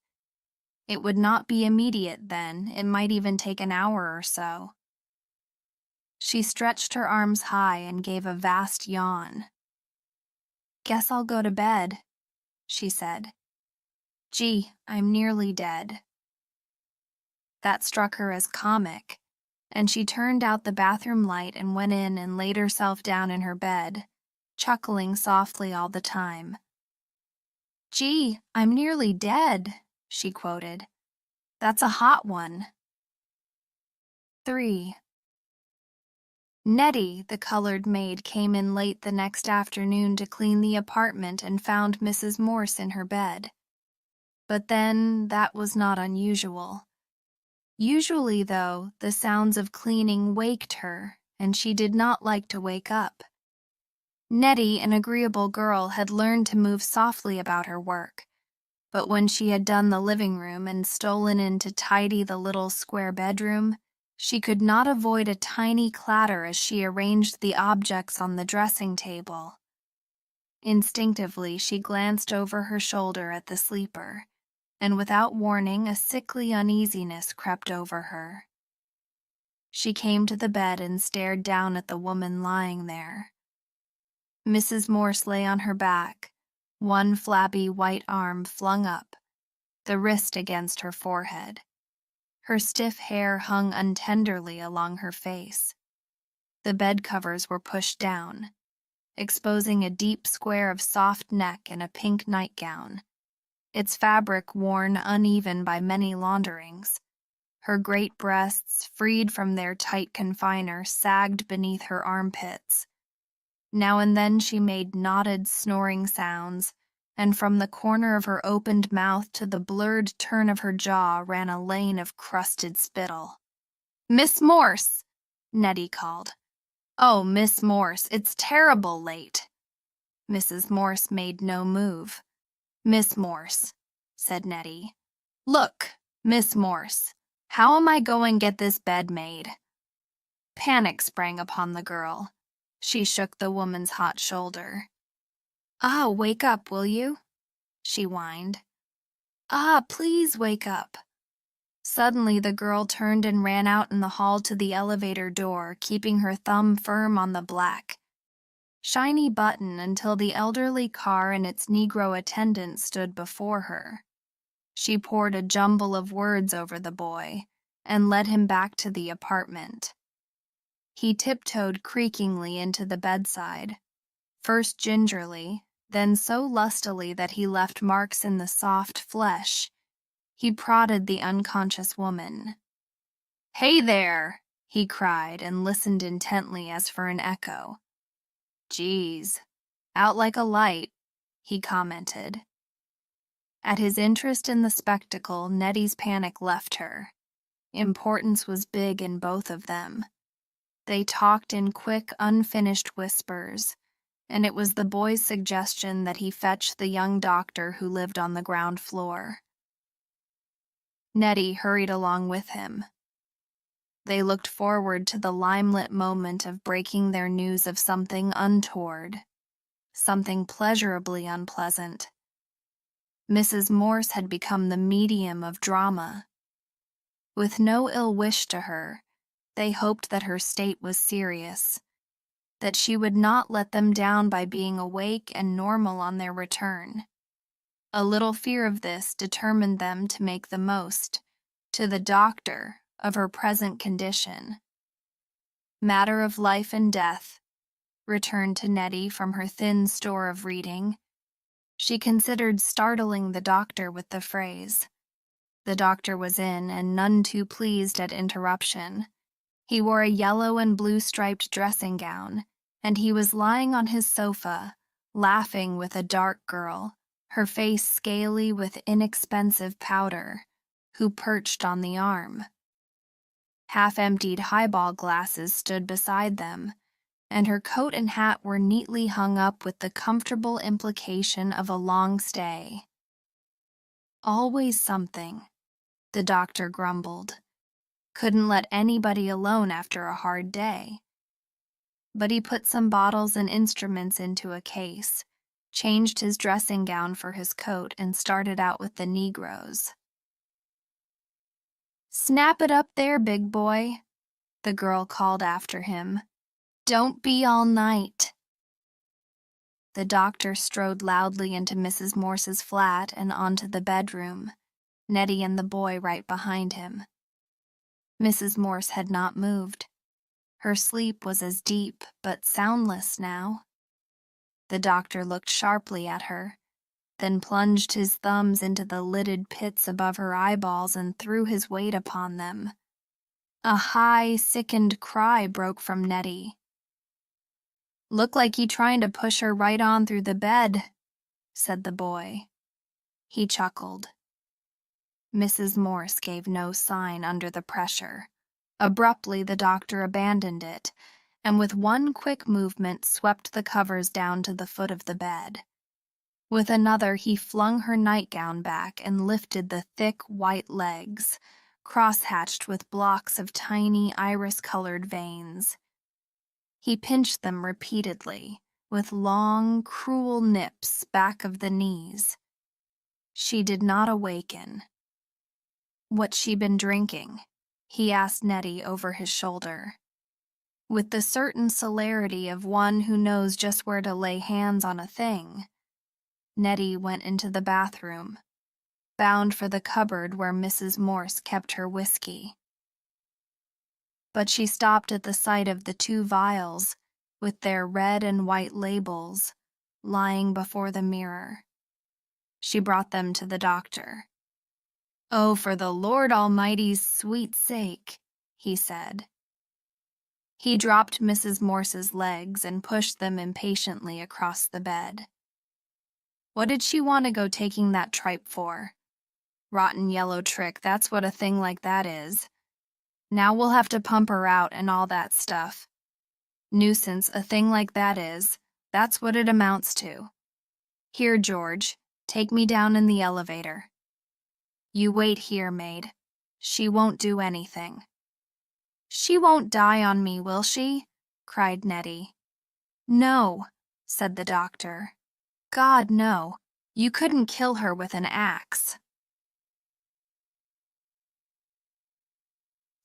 It would not be immediate then, it might even take an hour or so. She stretched her arms high and gave a vast yawn. "Guess I'll go to bed," she said. "Gee, I'm nearly dead." That struck her as comic, and she turned out the bathroom light and went in and laid herself down in her bed, chuckling softly all the time. "Gee, I'm nearly dead," she quoted. "That's a hot one." 3. Nettie, the colored maid, came in late the next afternoon to clean the apartment and found Mrs. Morse in her bed. But then, that was not unusual. Usually, though, the sounds of cleaning waked her, and she did not like to wake up. Nettie, an agreeable girl, had learned to move softly about her work, but when she had done the living room and stolen in to tidy the little square bedroom, she could not avoid a tiny clatter as she arranged the objects on the dressing table. Instinctively, she glanced over her shoulder at the sleeper, and without warning, a sickly uneasiness crept over her. She came to the bed and stared down at the woman lying there. Mrs. Morse lay on her back, one flabby white arm flung up, the wrist against her forehead. Her stiff hair hung untenderly along her face. The bed covers were pushed down, exposing a deep square of soft neck and a pink nightgown, its fabric worn uneven by many launderings. Her great breasts, freed from their tight confiner, sagged beneath her armpits. Now and then she made knotted, snoring sounds, and from the corner of her opened mouth to the blurred turn of her jaw ran a lane of crusted spittle. "Miss Morse!" Nettie called. "Oh, Miss Morse, it's terrible late." Mrs. Morse made no move. "Miss Morse," said Nettie. "Look, Miss Morse, how am I going to get this bed made?" Panic sprang upon the girl. She shook the woman's hot shoulder. "Ah, wake up, will you?" she whined. "Ah, please wake up." Suddenly the girl turned and ran out in the hall to the elevator door, keeping her thumb firm on the black, shiny button until the elderly car and its Negro attendant stood before her. She poured a jumble of words over the boy and led him back to the apartment. He tiptoed creakingly into the bedside, first gingerly, then so lustily that he left marks in the soft flesh. He prodded the unconscious woman. "Hey there!" he cried, and listened intently as for an echo. "Geez, out like a light," he commented. At his interest in the spectacle, Nettie's panic left her. Importance was big in both of them. They talked in quick, unfinished whispers, and it was the boy's suggestion that he fetch the young doctor who lived on the ground floor. Nettie hurried along with him. They looked forward to the limelight moment of breaking their news of something untoward, something pleasurably unpleasant. Mrs. Morse had become the medium of drama. With no ill wish to her, they hoped that her state was serious. that she would not let them down by being awake and normal on their return. A little fear of this determined them to make the most, to the doctor, of her present condition. "Matter of life and death," returned to Nettie from her thin store of reading. She considered startling the doctor with the phrase. The doctor was in, and none too pleased at interruption. He wore a yellow and blue striped dressing gown, and he was lying on his sofa, laughing with a dark girl, her face scaly with inexpensive powder, who perched on the arm. Half-emptied highball glasses stood beside them, and her coat and hat were neatly hung up with the comfortable implication of a long stay. "Always something," the doctor grumbled. Couldn't let anybody alone after a hard day. But he put some bottles and instruments into a case, changed his dressing gown for his coat, and started out with the Negroes. "Snap it up there, big boy," the girl called after him. "Don't be all night." The doctor strode loudly into Mrs. Morse's flat and onto the bedroom, Nettie and the boy right behind him. Mrs. Morse had not moved. Her sleep was as deep but soundless now. The doctor looked sharply at her, then plunged his thumbs into the lidded pits above her eyeballs and threw his weight upon them. A high, sickened cry broke from Nettie. "Look like he trying to push her right on through the bed," said the boy. He chuckled. Mrs. Morse gave no sign under the pressure. Abruptly, the doctor abandoned it, and with one quick movement swept the covers down to the foot of the bed. With another, he flung her nightgown back and lifted the thick white legs, cross-hatched with blocks of tiny iris-colored veins. He pinched them repeatedly, with long, cruel nips back of the knees. She did not awaken. "What's she been drinking?" he asked Nettie over his shoulder. With the certain celerity of one who knows just where to lay hands on a thing, Nettie went into the bathroom, bound for the cupboard where Mrs. Morse kept her whiskey. But she stopped at the sight of the 2 vials, with their red and white labels, lying before the mirror. She brought them to the doctor. "Oh, for the Lord Almighty's sweet sake," he said. He dropped Mrs. Morse's legs and pushed them impatiently across the bed. "What did she want to go taking that tripe for? Rotten yellow trick, that's what a thing like that is. Now we'll have to pump her out and all that stuff. Nuisance, a thing like that is. That's what it amounts to. Here, George, take me down in the elevator. You wait here, maid. She won't do anything." "She won't die on me, will she?" cried Nettie. "No," said the doctor. "God, no. You couldn't kill her with an axe."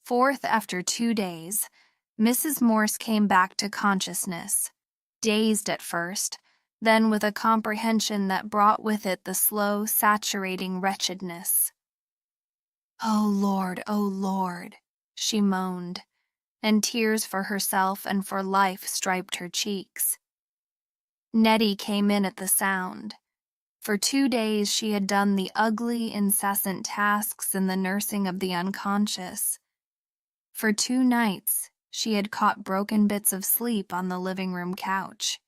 Fourth, after 2 days, Mrs. Morse came back to consciousness, dazed at first, then with a comprehension that brought with it the slow, saturating wretchedness. "Oh, Lord," she moaned, and tears for herself and for life striped her cheeks. Nettie came in at the sound. For 2 days she had done the ugly, incessant tasks in the nursing of the unconscious. For 2 nights she had caught broken bits of sleep on the living room couch.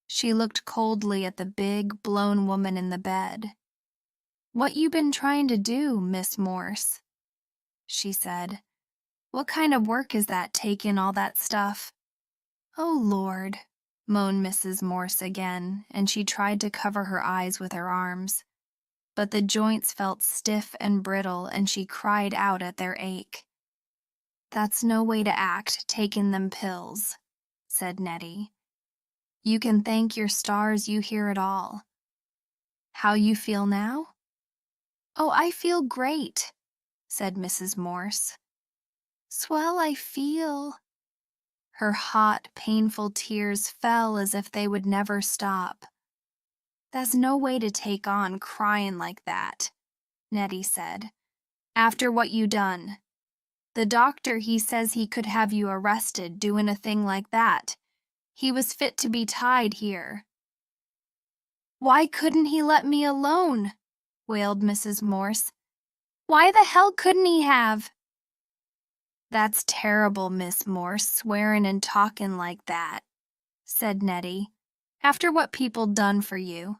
She looked coldly at the big, blown woman in the bed. "What you been trying to do, Miss Morse?" she said. "What kind of work is that, taking all that stuff?" "Oh, Lord," moaned Mrs. Morse again, and she tried to cover her eyes with her arms. But the joints felt stiff and brittle, and she cried out at their ache. "That's no way to act, taking them pills," said Nettie. "You can thank your stars you hear it all. How you feel now?" "Oh, I feel great," said Mrs. Morse. "Swell I feel." Her hot, painful tears fell as if they would never stop. "That's no way to take on crying like that," Nettie said. "After what you done. The doctor, he says he could have you arrested doing a thing like that. He was fit to be tied here." "Why couldn't he let me alone?" wailed Mrs. Morse. "Why the hell couldn't he have?" "That's terrible, Miss Morse, swearing and talking like that," said Nettie, "after what people done for you.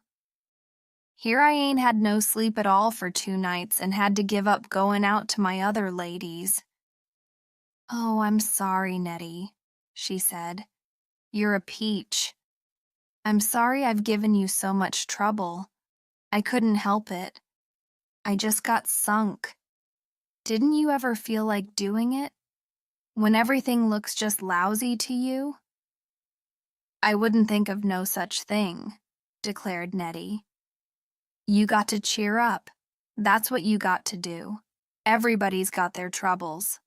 Here I ain't had no sleep at all for 2 nights and had to give up going out to my other ladies." "Oh, I'm sorry, Nettie," she said. "You're a peach. I'm sorry I've given you so much trouble. I couldn't help it. I just got sunk. Didn't you ever feel like doing it? When everything looks just lousy to you?" "I wouldn't think of no such thing," declared Nettie. "You got to cheer up. That's what you got to do. Everybody's got their troubles."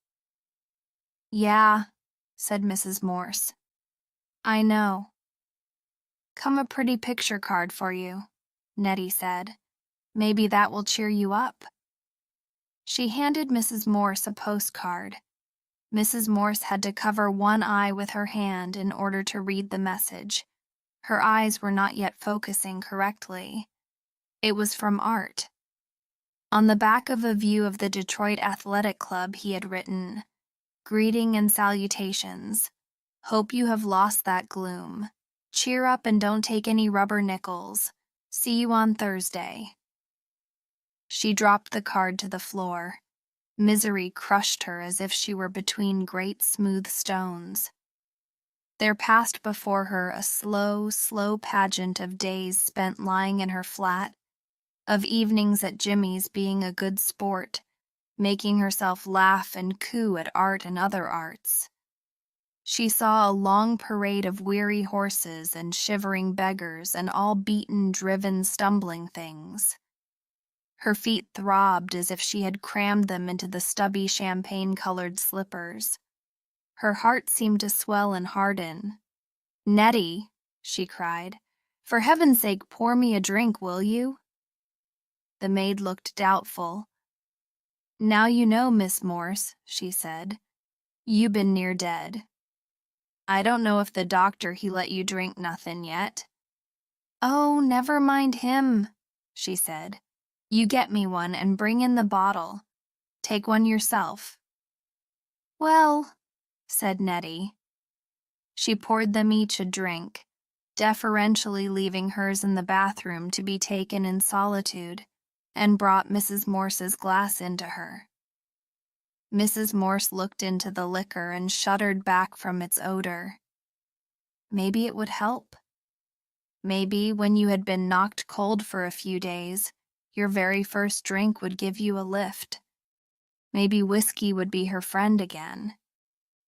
"Yeah," said Mrs. Morse. "I know." "Come a pretty picture card for you," Nettie said. "Maybe that will cheer you up." She handed Mrs. Morse a postcard. Mrs. Morse had to cover one eye with her hand in order to read the message. Her eyes were not yet focusing correctly. It was from Art. On the back of a view of the Detroit Athletic Club he had written, "Greeting and salutations. Hope you have lost that gloom. Cheer up and don't take any rubber nickels. See you on Thursday." She dropped the card to the floor. Misery crushed her as if she were between great smooth stones. There passed before her a slow, slow pageant of days spent lying in her flat, of evenings at Jimmy's being a good sport, making herself laugh and coo at Art and other arts. She saw a long parade of weary horses and shivering beggars and all beaten, driven, stumbling things. Her feet throbbed as if she had crammed them into the stubby champagne-colored slippers. Her heart seemed to swell and harden. "Nettie," she cried, "for heaven's sake pour me a drink, will you?" The maid looked doubtful. "Now you know, Miss Morse," she said. "You been near dead. I don't know if the doctor he let you drink nothin' yet." "Oh, never mind him," she said. "You get me one and bring in the bottle. Take one yourself." "Well," said Nettie. She poured them each a drink, deferentially leaving hers in the bathroom to be taken in solitude, and brought Mrs. Morse's glass into her. Mrs. Morse looked into the liquor and shuddered back from its odor. Maybe it would help. Maybe, when you had been knocked cold for a few days, your very first drink would give you a lift. Maybe whiskey would be her friend again.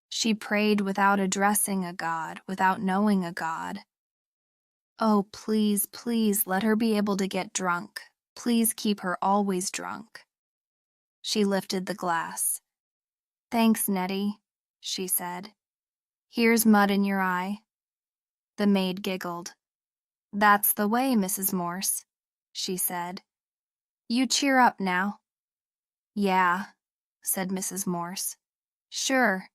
She prayed without addressing a God, without knowing a God. Oh, please, please, let her be able to get drunk. Please keep her always drunk. She lifted the glass. "Thanks, Nettie," she said. "Here's mud in your eye." The maid giggled. "That's the way, Mrs. Morse," she said. "You cheer up now." "Yeah," said Mrs. Morse. "Sure.